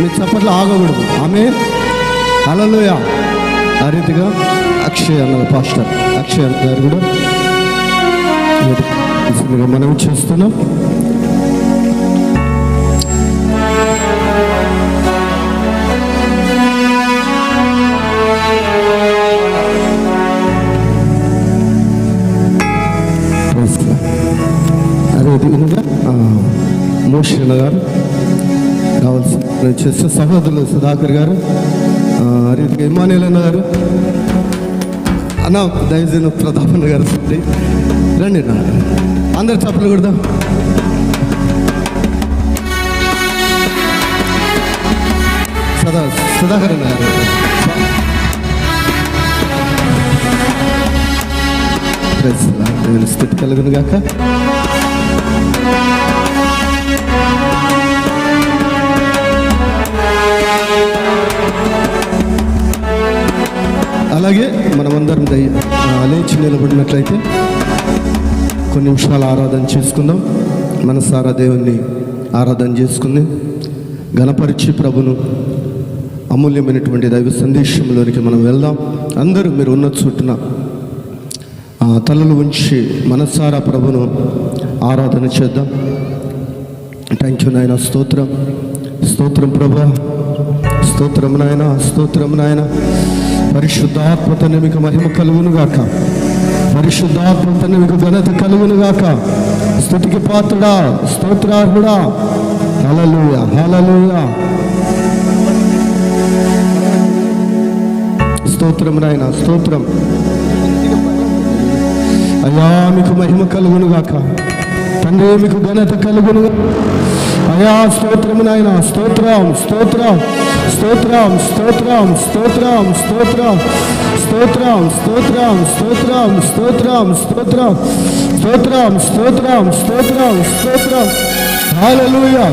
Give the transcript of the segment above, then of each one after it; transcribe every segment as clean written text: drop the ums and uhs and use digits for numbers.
మీ చప్పట్లు ఆగకూడదు. ఆమేన్, హల్లెలూయా. ఆ రీతిగా అక్షయ్ అన్న పాస్టర్ అక్షయ్ అన్న గారు కూడా మనం చేస్తున్నాం. అదేవిధంగా మోషన్న గారు కావాల్సిన చేస్తే సహోదరులు సుధాకర్ గారు, రీతిగా ఇమానుయేల్ అన్న గారు, అన్న దైవజన ప్రతాపన్న గారు రండి. అందరు చప్పలు కొడదాం. సుధాకర్ అన్న గారు స్థితి కలుగును గాక. అలాగే మనమందరం లేచి నిలబడినట్లయితే కొన్ని నిమిషాలు ఆరాధన చేసుకుందాం. మనసారా దేవుణ్ణి ఆరాధన చేసుకుంది ఘనపరిచి ప్రభును అమూల్యమైనటువంటి దైవ సందేశంలోనికి మనం వెళ్దాం. అందరూ మీరు ఉన్న చోటున తలలు ఉంచి మనసారా ప్రభును ఆరాధన చేద్దాం. థ్యాంక్ యూ నాయన, స్తోత్రం స్తోత్రం ప్రభా, స్తోత్రం నాయన, స్తోత్రం నాయన. పరిశుద్ధాత్మతని మీకు మహిమ కలుగును గాక, పరిశుద్ధాత్మతని మీకు ఘనత కలుగును గాక. స్తుతికి పాత్రుడా, స్తోత్రార్హుడా. హల్లెలూయా, హల్లెలూయా. స్తోత్రం నాయన, స్తోత్రం అయ్యా. మీకు మహిమ కలుగును గాక తండ్రి, మీకు ఘనత కలుగును అయ్యా. స్తోత్రం నాయన, స్తోత్రం స్తోత్రం స్తోత్రం స్తోత్రం స్తోత్రం స్తోత్రం స్తోత్రం స్తోత్రం స్తోత్రం స్తోత్రం స్తోత్రం స్తోత్రం స్తోత్రం స్తోత్రం స్తోత్రం. హల్లెలూయా,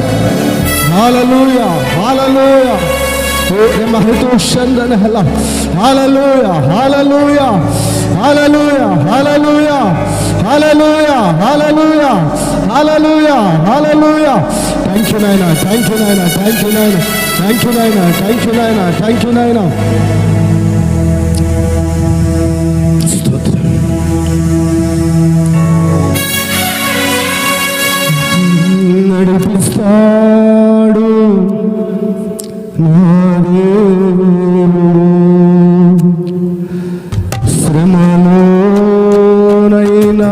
హల్లెలూయా, హల్లెలూయా. మహితుషందన హల్ల. హల్లెలూయా, హల్లెలూయా, హల్లెలూయా, హల్లెలూయా, హల్లెలూయా, హల్లెలూయా, హల్లెలూయా, హల్లెలూయా. థ్యాంక్ యూ నాయనా, థ్యాంక్ యూ నాయనా, థ్యాంక్ యూ నాయనా, థ్యాంక్ యూ నాయనా, థ్యాంక్ యూ నాయనా, థ్యాంక్ యూ నాయనా. నడిపిస్తాడు నా దేవుడు శ్రమలోనైనా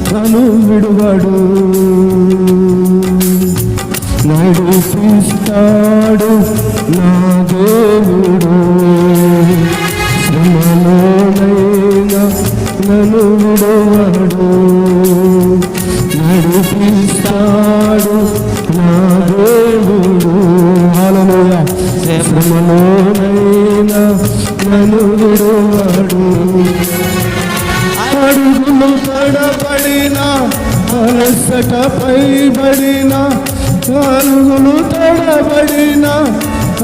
తను విడువడు, నడిపిస్తాడు నా దేవుడు శ్రమలోనైనా నన్ను విడువడు, నడిపిస్తాడు నా దేవుడు. హల్లెలూయా. శ్రమలోనైనా నన్ను విడువడు, అడుగులు తడబడిన అలసట పైబడిన, అడుగులు తడబడిన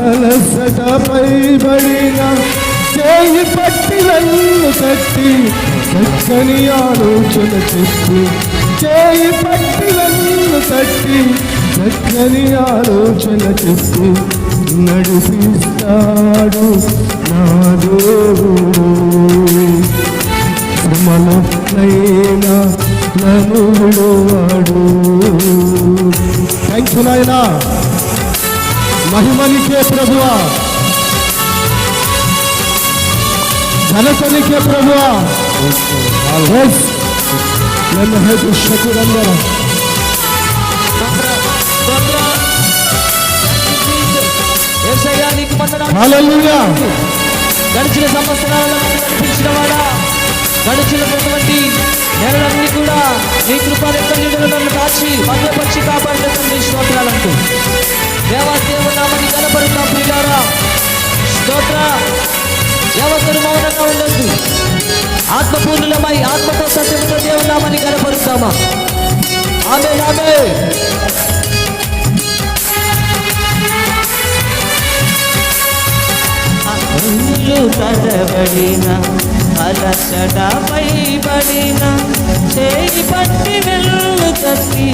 అలసట పైబడిన, చేయి పట్టి నన్ను తట్టి చక్కని ఆలోచన చెప్పి, చేయి పట్టి నన్ను తట్టి చక్కని ఆలోచన చెప్పి, నడిపిస్తాడు నా దేవుడు శ్రమలోనైనా నన్ను విడువడు. థ్యాంక్ యూ నాయనా, మహిమనికే ప్రభువా, ఘనతనికే ప్రభువా. నన్ను హైదు శకురందరూ హల్లెలూయా. గడిచిన సంవత్సరాలలో నడిపించిన వాడా, గడిచినటువంటి నెలలన్నీ కూడా నీ కృపారెక్కలు నన్ను కాచి భద్రపరిచి కాపాడిన తండ్రి స్తోత్రాలంటూ దేవాదేవుని నామని కనపడుతున్నా ప్రియులారా. స్తోత్ర. ఎవరు మౌనంగా ఉండొద్దు, ఆత్మపూర్ణులమై ఆత్మతో సత్యముతో దేవుని నామని కనపరుస్తామా. ఆమేన్, ఆమేన్. తడబడిన అలసట పైబడిన, చేయి పట్టి వెళ్ళు తట్టి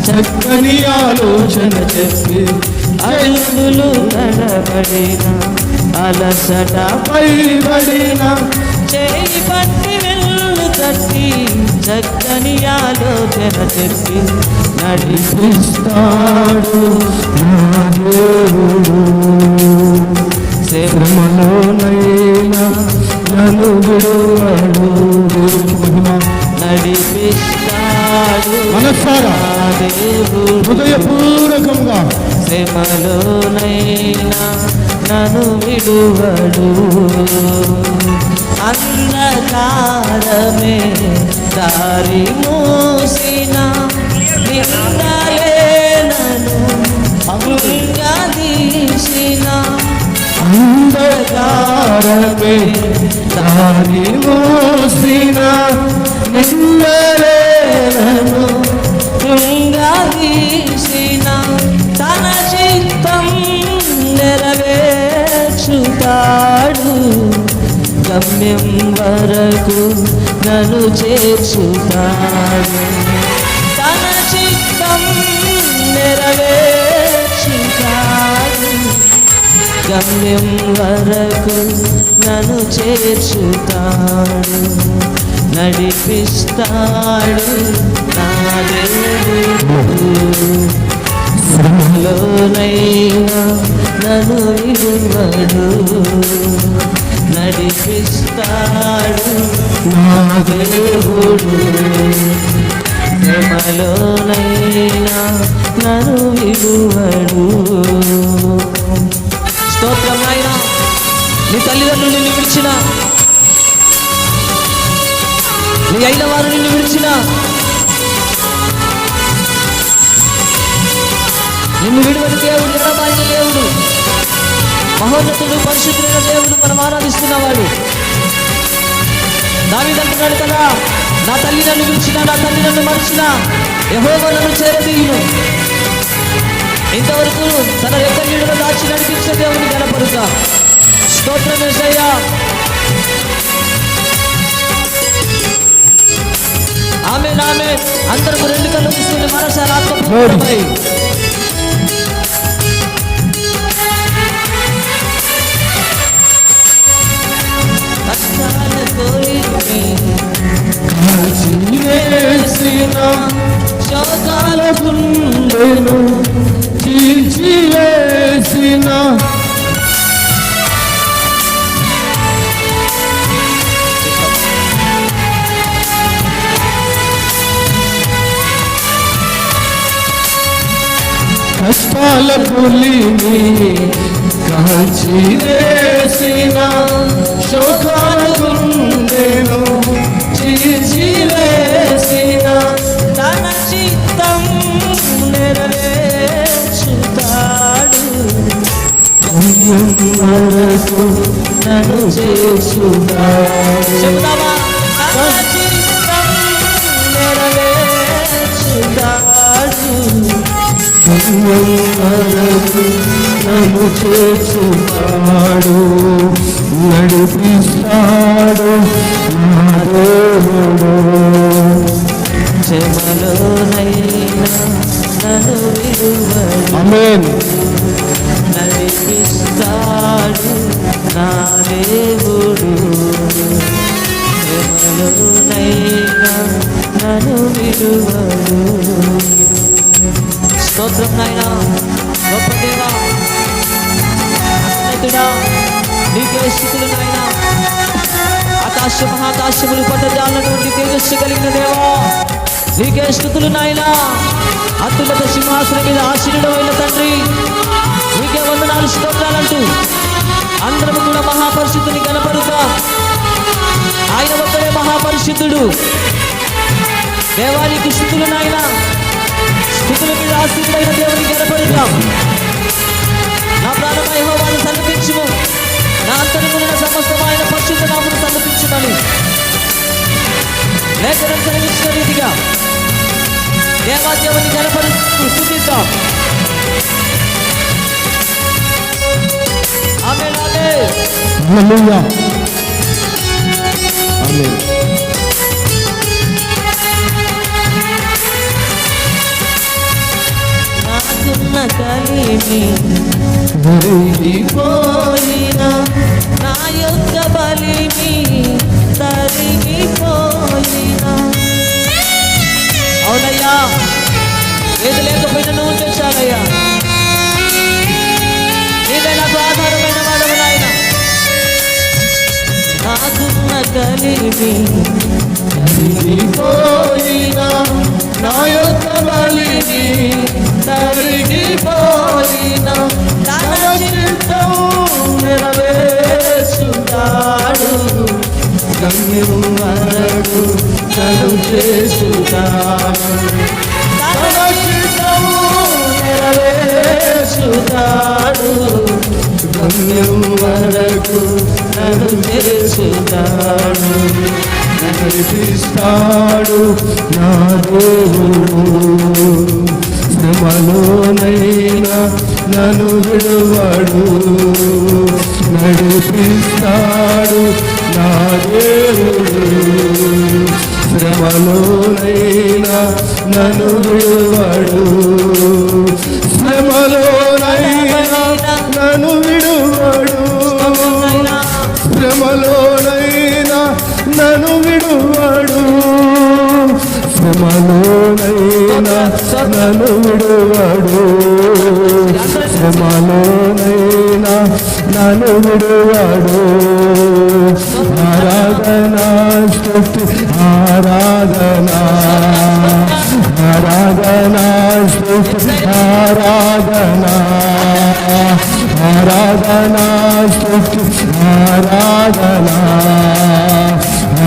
చక్కని ఆలోచన చెప్పి అడుగులు తడబడిన అలసట పైబడిన చేయి పట్టి వెళ్ళు తట్టి చక్కని ఆలోచన చెప్పి నడిపిస్తాడు నా దేవుడు. శ్రమలోనైనా నన్ను విడువడు. దేవునికి మహిమ. నడిపిస్తాడు మనసారా నా దేవుడు హృదయపూర్వకంగా శ్రమలోనైనా నన్ను విడువడు. అంధకారమే దారి మూసిన నిందలే నన్ను కృంగదీసిన అంధకారమే దారి మోసిన నిందలేనను కృంగదీసిన తన చిత్తం నెరవేర్చుతాడు. గమ్యం వరకు నన్ను చేర్చుతాడు. తన చిత్తం నెరవేర్చుతాడు. గమ్యం వరకు నన్ను చేర్చుతాడు. నడిపిస్తాడు నా దేవుడు. శ్రమలోనైనా నన్ను విడువడు. నడిపిస్తాడు నా దేవుడు. శ్రమలోనైనా నన్ను విడువడు. స్తోత్రం నాయనా. నీ తల్లిదండ్రులు నిన్ను విడిచిన, నీ అయిన వారు నిన్ను విడిచిన, నిన్ను విడువని దేవుడు, ఎడబాయిన దేవుడు, మహోన్నతుడు, పరిశుద్ధుడైన దేవుడు మనం ఆరాధిస్తున్నవాడు. దావీదు అంటున్నాడు కదా, నా తల్లి నన్ను విడిచిన, నా తల్లి నన్ను మరిచిన, యెహోవా నన్ను చేరదీయును. ఇంతవరకు తన రెక్కల నీడలో దాచి నడిపించిన దేవుని గణపరుగా. స్తోత్రం యేసయ్యా. ఆమేన్ ఆమేన్. అందరూ రెండు కళ్ళు మూసుకుని మనసారా ఆత్మపూర్వకమై కష్టాల కోరిని కాల్చివేసిన శోకాల గుండెను చీల్చివేసిన కష్టాల పులిని కాల్చివేసిన శోకాల గుండెను చీల్చివేసిన తన చిత్తం నెరవేర్చుతాడు. గమ్యం వరకు నన్ను చేర్చుతాడు. చెబుతావా? తన చిత్తం నెరవేర్చుతాడు. గమ్యం వరకు నన్ను చేర్చుతాడు. నడిపిస్తాడు నా దేవుడు. శ్రమలోనైనా నన్ను విడువడు. ఆమేన్. నడిపిస్తాడు నా దేవుడు. శ్రమలోనైనా నన్ను విడువడు. స్తోత్రం నాయనా. గొప్ప దేవా, అత్యున్నతుడా, నీకే స్తుతులు నాయనా. ఆకాశ మహాకాశములు పట్టజాలటువంటి తేజస్సు కలిగిన దేవా, నీకే స్తుతులు నాయనా. అత్యున్నత సింహాసనం మీద ఆశీనుడైన తండ్రి, నీకే వందనాలు, స్తోత్రాలంటూ అందరము కూడా మహాపరిశుద్ధుని కనపడుతా. ఆయన ఒక్కడే మహాపరిశుద్ధుడు. దేవానికి స్తుతులు నాయనా. స్తుతుల మీద ఆశీనుడైన దేవునికి కనపడుతాం. నా ప్రాణమా యెహోవాను సన్నిధించుము, నా అంతరంగమున సమస్తమైన పరిశుద్ధ నామమును సన్నిధించుమని లేఖనం సెలవిచ్చిన రీతిగా దేవాదేవుని కనపడుతూ స్తుతిద్దాం. ఆమేన్ ఆమేన్. హల్లెలూయా. ఆమేన్. నాకున్న కలిమి తరిగిపోయిన, నా యొక్క బలిమి తరిగిపోయిన. అవునయ్యా, ఏది లేకపోయినా నువ్వు ఉంటే చాలయ్యా. నీవే నాకు ఆధారమైన వాడవు నాయన. నాకున్న కలిమి తరిగిపోయిన, నా యొక్క బలిమి తరిగిపోయిన, తన చిత్తం నెరవేర్చుతాడు, గమ్యం వరకు నన్ను చేస్తాడు. తన చిత్తం నెరవేర్చుతాడు, గమ్యం వరకు నన్ను చేస్తాడు. నడిపిస్తాడు నా దేవుడు, శ్రమలోనైనా నన్ను విడువడు. నడిపిస్తాడు నా దేవుడు, శ్రమలోనైనా నన్ను విడువడు. శ్రమలోనైనా నన్ను విడువడు, శ్రమలోనైనా నన్ను విడువడు. శ్రమలోనైనా నన్ను విడువడు, శ్రమలోనైనా నన్ను విడువడు. ఆరాధన స్తుతి ఆరాధన, ఆరాధన స్తుతి ఆరాధన, ఆరాధన స్తుతి ఆరాధన,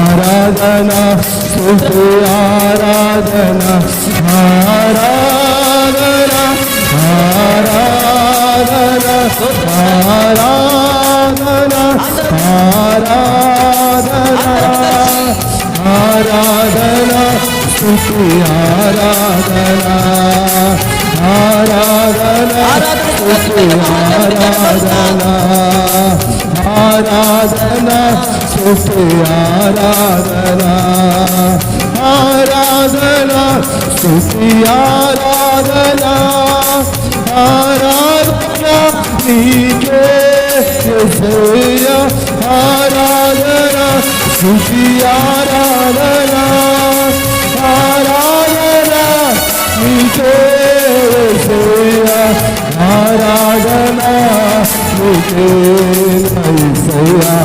ఆరాధన స్తుతి ఆరాధన, ఆరాధన ఆరాధన ఆరాధన ఆరాధన ఆరాధన స్తుతి ఆరాధన, ఆరాధన స్తుతి ఆరాధన, ఆరాధన స్తుతి ఆరాధన, ఆరాధన స్తుతి ఆరాధన, ఆరాధన నీకే యేసయ్యా. ఆరాధన స్తుతి ఆరాధన, ఆరాధన నీకే యేసయ్యా. ఆరాధన నీకే యేసయ్యా,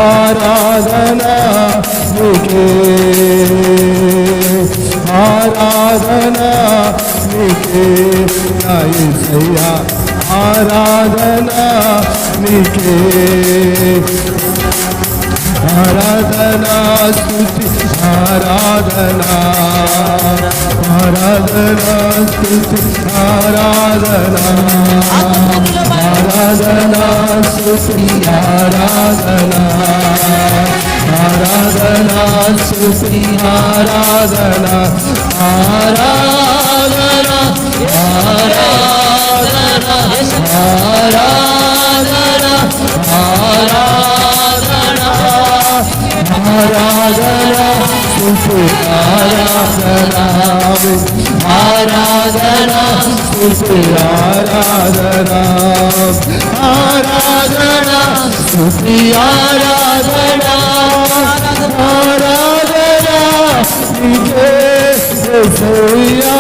ఆరాధన నీకే, ఆరాధన నీకే యేసయ్యా, ఆరాధన నీకే. ఆరాధన స్తుతి ఆరాధన, ఆరాధన స్తుతి ఆరాధన, ఆరాధన స్తుతి ఆరాధన, ఆరాధన స్తుతి ఆరాధన, ఆరాధన ఆరాధన ఆరాధన ఆరాధన ఆరాధన స్తుతి ఆరాధన, ఆరాధన స్తుతి ఆరాధన, ఆరాధన స్తుతి ఆరాధన, ఆరాధన నీకే యేసయ్యా.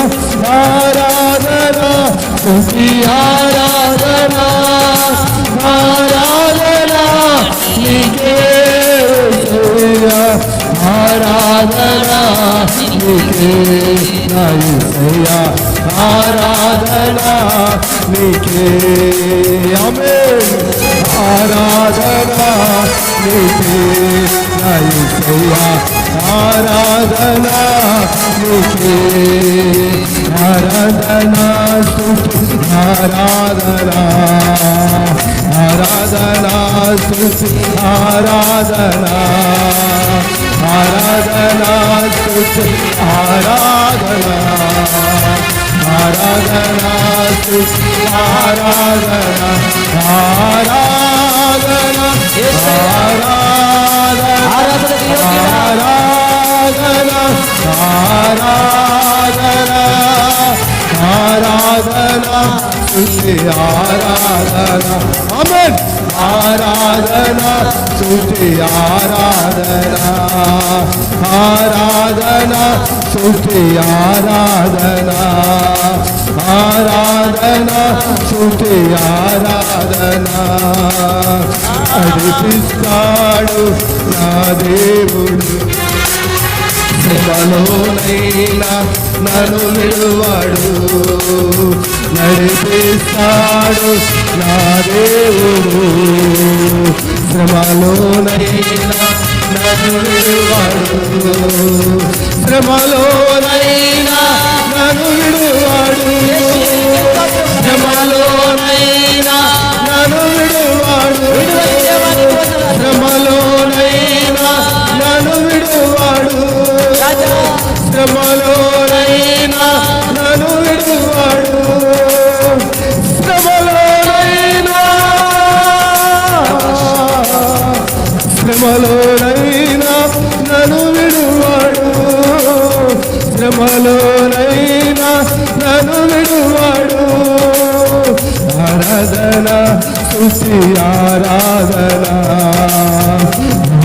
ఆరాధన స్తుతి ఆరాధన, ఆరాధన నీకే యేసయ్యా. ఆరాధన నీకే నా యేసయ్యా, ఆరాధన నీకే. ఆమేన్. ఆరాధన నీకే నా యేసయ్యా, ఆరాధన నీకే. ఆరాధన స్తుతి ఆరాధన, ఆరాధన స్తుతి ఆరాధన, ఆరాధన స్తుతి ఆరాధన, ఆరాధన స్తుతి ఆరాధన, ఆరాధన ఆరాధన ఆరాధన ఆరాధన ఆరాధన స్తుతి ఆరాధన ఆమేన్ ఆరాధన స్తుతి ఆరాధన ఆరాధన స్తుతి ఆరాధన ఆరాధన స్తుతి ఆరాధన నడిపిస్తాడు నా దేవుడు శ్రమలోనైనా నన్ను విడువాడు నడిపిస్తాడు నా దేవుడు శ్రమలోనైనా నన్ను విడువాడు శ్రమలోనైనా నన్ను విడువాడు శ్రమలోనైనా నన్ను విడువాడు శ్రమలోనైనా నన్ను విడువాడు శ్రమలోనైనా నన్ను విడువాడు శ్రమలోనైనా శ్రమలోనైనా నన్ను విడువాడు శ్రమలోనైనా నన్ను విడువాడు ఆరాధన స్తుతి ఆరాధన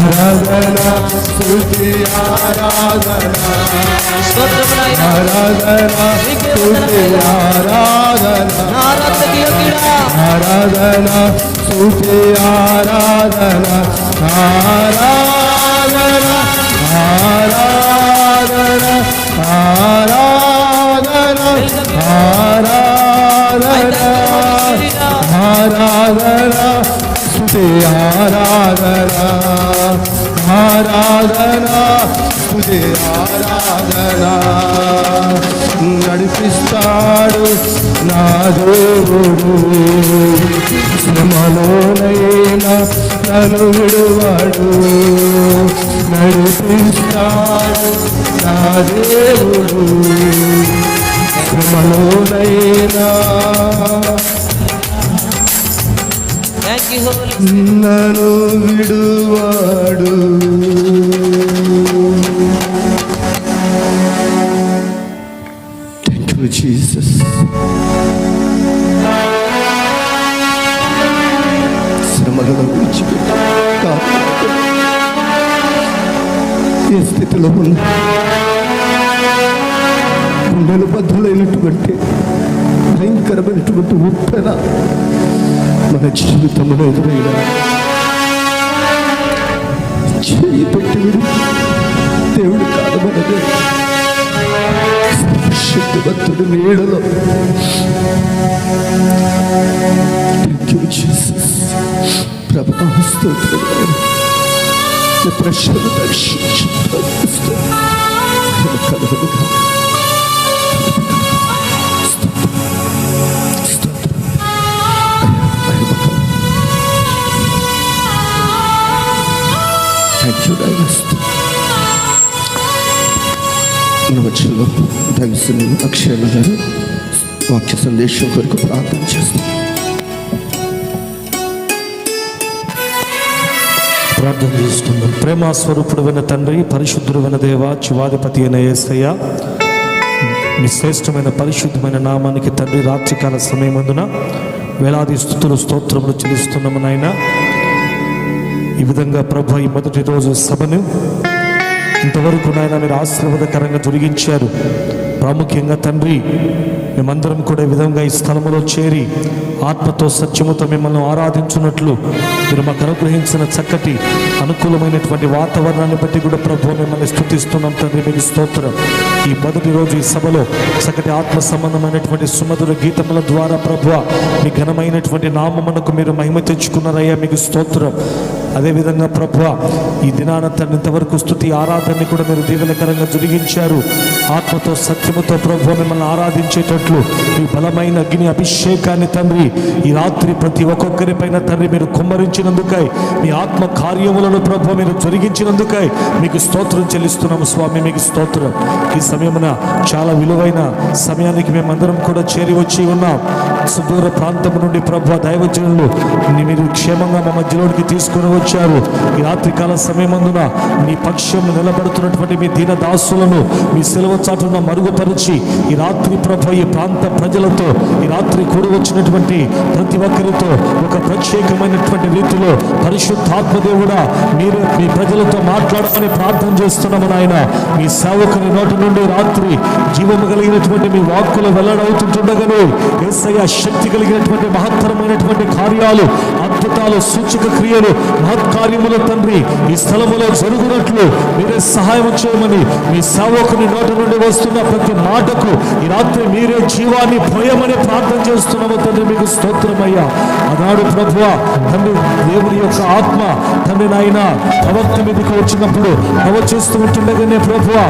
ఆరాధన స్తుతి ఆరాధన ఆరాధన స్తుతి ఆరాధన ఆరాధన స్తుతి ఆరాధన ఆరాధన ఆరాధన ఆరాధన ఆరాధన ఆరాధన స్తుతి ఆరాధన ఆరాధన స్తుతి ఆరాధన నడిపిస్తాడు నా దేవుడు శ్రమలోనైనా నన్ను విడువాడు నడిపిస్తాడు నా దేవుడు శ్రమలోనైనా నన్ను విడువాడు థ్యాంక్ యూ జీసస్ శ్రమలను విడిచిపెట్టి ఏ స్థితిలో ఉన్నా గుండెలు బద్దలైనటువంటి భయంకరమైనటువంటి ఉప్పెన మన జీవితంలో ఎదురైన చేయి పెట్టి విడు దేవుడు కాదు మనదే శక్తివంతుడి నీడలో ప్రభా స్తోత్రం ప్రశ్నలు దర్శించు మన వచ్చంలో దైవశ్రీ అక్షయ్ గారు వాక్య సందేశం కొరకు ప్రార్థన చేస్తాం. ప్రార్థన చేస్తున్నాం. ప్రేమ స్వరూపుడైన తండ్రి, పరిశుద్ధుడైన దేవ, జీవాధిపతి అయిన యేసయ్య, మీ శ్రేష్టమైన పరిశుద్ధమైన నామానికి తండ్రి రాత్రికాల సమయమందున వేలాది స్తుతులు స్తోత్రములు చెల్లిస్తున్నాము నాయన. ఈ విధంగా ప్రభు ఈ మొదటి రోజు సభను ఇంతవరకు నాయన మీరు ఆశీర్వాదకరంగా జరిగించారు. ప్రాముఖ్యంగా తండ్రి మేమందరం కూడా ఈ విధంగా ఈ స్థలములో చేరి ఆత్మతో సత్యముతో మిమ్మల్ని ఆరాధించున్నట్లు మీరు మాకు అనుగ్రహించిన చక్కటి అనుకూలమైనటువంటి వాతావరణాన్ని బట్టి కూడా ప్రభు మిమ్మల్ని స్తుతిస్తున్నాం తండ్రి. మీకు స్తోత్రం. ఈ మొదటి రోజు ఈ సభలో చక్కటి ఆత్మ సంబంధమైనటువంటి సుమధుర గీతముల ద్వారా ప్రభు మీ ఘనమైనటువంటి నామమునకు మీరు మహిమ తెచ్చుకున్నారయ్యా, మీకు స్తోత్రం. అదేవిధంగా ప్రభు ఈ దినాన తండ్రి ఇంతవరకు స్తుతి ఆరాధనని కూడా మీరు దీవెనకరంగా జరిగించారు. ఆత్మతో సత్యముతో ప్రభు మిమ్మల్ని ఆరాధించేటట్లు మీ బలమైన అగ్ని అభిషేకాన్ని తండ్రి ఈ రాత్రి ప్రతి ఒక్కొక్కరి పైన తండ్రి మీరు కుమ్మరించినందుకై, మీ ఆత్మ కార్యములను ప్రభు మీరు జరిగించినందుకై మీకు స్తోత్రం చెల్లిస్తున్నాము స్వామి, మీకు స్తోత్రం. ఈ సమయమున చాలా విలువైన సమయానికి మేమందరం కూడా చేరి వచ్చి ఉన్నాం. సుదూర ప్రాంతం నుండి ప్రభు దైవజనులు మీరు క్షేమంగా మా మధ్యలోనికి తీసుకుని వచ్చారు. ఈ రాత్రికాల సమయమందున మీ పక్షం నిలబడుతున్నటువంటి మీ దీన దాసులను మీ సెలవు చాటున మరుగుపరిచి ఈ రాత్రి ప్రభు ఈ ప్రాంత ప్రజలతో ఈ రాత్రి కూడి వచ్చినటువంటి ప్రతి ఒక్కరితో ఒక ప్రత్యేకమైనటువంటి రీతిలో పరిశుద్ధాత్మ దేవుడా మీరు మీ ప్రజలతో మాట్లాడమని ప్రార్థన చేస్తున్నాము నాయన. మీ సేవకుని నోటి నుండి రాత్రి జీవము కలిగినటువంటి మీ వాక్కులు వెల్లడవుతుండగానే యేసయ్య శక్తి కలిగినటువంటి మహత్తరమైనటువంటి కార్యాలు, అద్భుతాలు, సూచక క్రియలు, మహత్కార్యములు తండ్రి ఈ స్థలములో జరుగునట్లు మీరే సహాయం చేయమని మీ సేవకుని నోటి నుండి వస్తున్న ప్రతి మాటకు ఈ రాత్రి మీరే జీవాన్ని పోయమని ప్రార్థన చేస్తున్నాము తండ్రి. మీకు స్తోత్రమయ్యా. ఆనాడు ప్రభువా తండ్రి దేవుని యొక్క ఆత్మ తండ్రి నాయన ప్రవక్త మీదకి వచ్చినప్పుడు ప్రవచిస్తూ ఉంటుండగానే ప్రభువా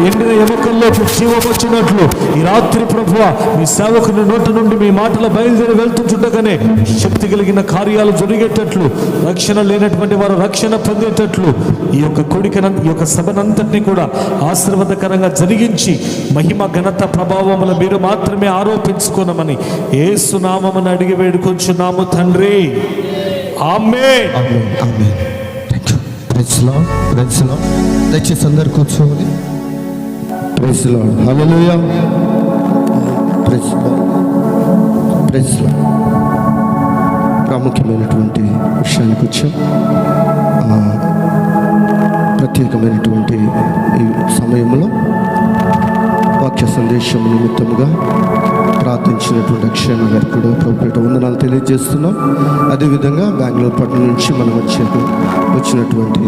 ఎండిన ఎముకల్లోకి జీవం వచ్చినట్లు ఈ రాత్రి ప్రభువా మీ సేవకుని నోటి నుండి మీ మాటలు బయలుదేరి వెళ్తుంటుండగానే శక్తి కలిగిన కార్యాలు జరిగేటట్లు, రక్షణ లేనటువంటి వారు రక్షణ పొందేటట్లు ఈ యొక్క ఈ యొక్క సభనంతటినీ కూడా ఆశీర్వాదకరంగా జరిగించి మహిమ ఘనత ప్రభావములు మీరు మాత్రమే ఆరోపించుకోనమని యేసు నామమున అడిగి వేడుకొంచున్నాము తండ్రి. ఆమేన్. దయచేసి అందరు కూర్చోవాలి. Praise Lord. Hallelujah. Praise Lord. Praise Lord. ప్రాముఖ్యమైనటువంటి విషయానికి వచ్చాం. ప్రత్యేకమైనటువంటి ఈ సమయంలో వాక్య సందేశం నిమిత్తముగా ప్రార్థించినటువంటి అక్షయ గారికి కూడా ప్రభుపేట వందనాలు తెలియజేస్తున్నాం. అదేవిధంగా బెంగళూరు పట్టణం నుంచి మనం వచ్చినటువంటి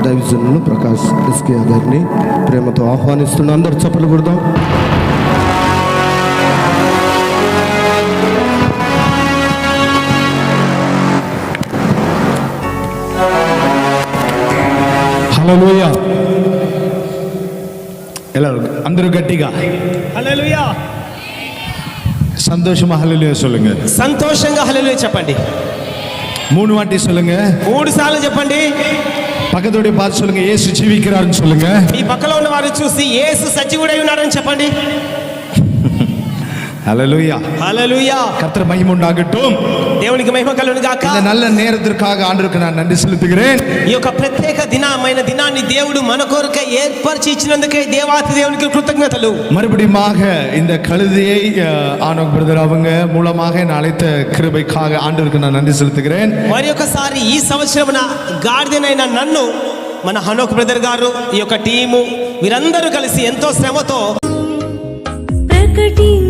దైవజనులు ప్రకాష్ ఎస్కే గారిని ప్రేమతో ఆహ్వానిస్తున్నాం. అందరూ చప్పట్లు కొడదాం. హల్లెలూయా. எல்லாரும் అందరూ గట్టిగా హల్లెలూయా. సంతోషமா హల్లెలూయా சொல்லுங்க. సంతోషంగా హల్లెలూయా చెప్పండి. 3 வாட்டி சொல்லுங்க. 3 సార్లు చెప్పండి. పక్కతోడి பார்த்து சொல்லுங்க. యేసు జీవిக்கிறாருன்னு சொல்லுங்க. మీ పక్కలో ఉన్న వారిని చూసి యేసు సజీవుడై ఉన్నాడని చెప్పండి. హల్లెలూయా. హల్లెలూయా. கர்த்தர் மகிமை உண்டாகட்டும். దేవునికి మహిమ కలుగును గాక. இந்த நல்ல நேரத்திற்காக ஆண்டவருக்கு நான் நன்றி செலுத்துகிறேன். ఈ యొక్క ప్రత్యేక దినాన్ని దేవుడు మన కొరకై ఏర్పరిచి ఇచ్చినందుకే దేవాతి దేవునికి కృతజ్ఞతలు. மறுபடியுமாக இந்த கழுதையை ஆனோக் பிரதர் அவங்க மூலமாக அழைத்த கிருபைக்காக ஆண்டவருக்கு நான் நன்றி செலுத்துகிறேன். మరి ఒకసారి ఈ సంవత్సరమున గాడిదనైన నన్ను మన హనోక్ బ్రదర్ గారు ఈ యొక్క టీము వీరందరూ కలిసి ఎంతో శ్రమతో ప్రకటించు